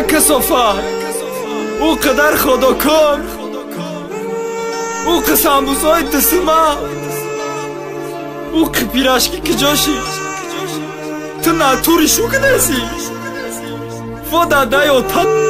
کثافت او قدر خدا کن او قسم بوزای دسما او پیراشکی که جاشی تو ناتوری شو کنسی فدا دایو تا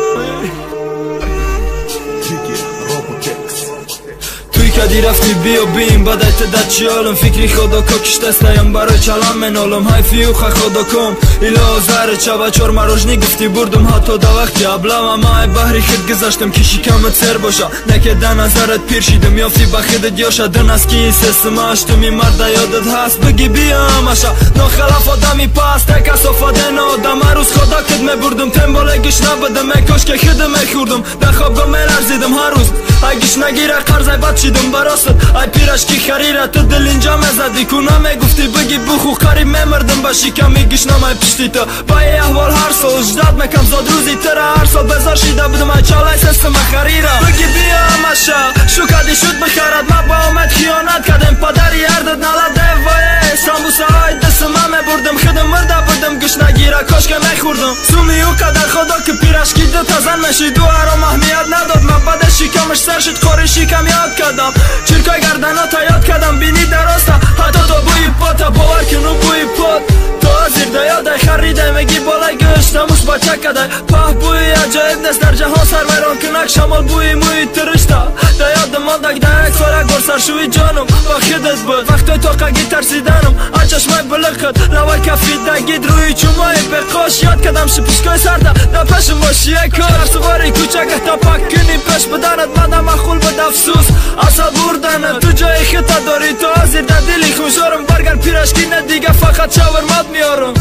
کدی رفتی بیا بیم بدایت داد چیالم فکری خدا که کش دستایم برای چلم منالم های فیوخ خدا کم ایلا زهر چابا چور مروجنی گفتی بردم حتی دا وقتی ابلم اما ای بحری خود گذاشتم که شکمت سر باشه نکه دا نظرت پیر شیدم یافتی بخیدت یا شدن از کی سسم اشتمی مرد یادت هست بگی بیام اشا نخلاف آدمی پاس تک اصافاده نو دم روز خدا کد مبردم تم بالگش نبدم کاش که خودم خوردم در خواب گم لرزیدم هر روز اگیش نگیره قرض بد شیدم براست ای پیراشکی خریره تو دل اینجا مزدی کنم گفتی بگی بخو قریب ممردم باشی که میگیش نمای پشتی تو با ای احوال هر سال اجداد مکم زاد روزی تره هر سال بزار شیده بودم ای چالای سستم خریره بگی بیام اشا شو کدی شد بخیرد ما با اومد خیانت کدم پدری اردد نلده وای ساموسه های دستم همه بردم خودم مرده بودم گش نگیره کاش که نخوردم سومی او قدر خدا که پیراشکی دو تا زن مشی دو هرام اهمیت نداد من بعد شکمش سر شد خوری شکم یاد کردم چرکای گردناتا یاد کردم بینی درسته حتی تو بوی پاتا باور کنو بوی پات تو زیر دیاده خریده میگی بالای گشتموش با چکده پاه بوی عجایب نست در جهان سروران کنک شمال بوی موی ترشته دیاد ماندک ده اکسوره گرسر شوی جانم با خودت بود وقتی توقعی ترسیدنم چشمای بلقت لوای کفید دگید روی چومای بقاش یاد کدم شپشکای سرده در پشم باشی کار سواری کوچک تا پاک کنی پش بدنت مدم مخول بود افسوس اصلا بردنه تو جای خطا داری تو ازیر در دلی خوشارم برگر پیراشکی نه دیگه فقط شاورمات میارم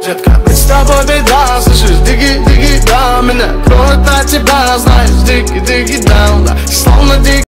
Жетка с тобой беда, слышишь, диги-диги, да, меня кроет на тебя, знаешь, диги-диги, да, словно диги.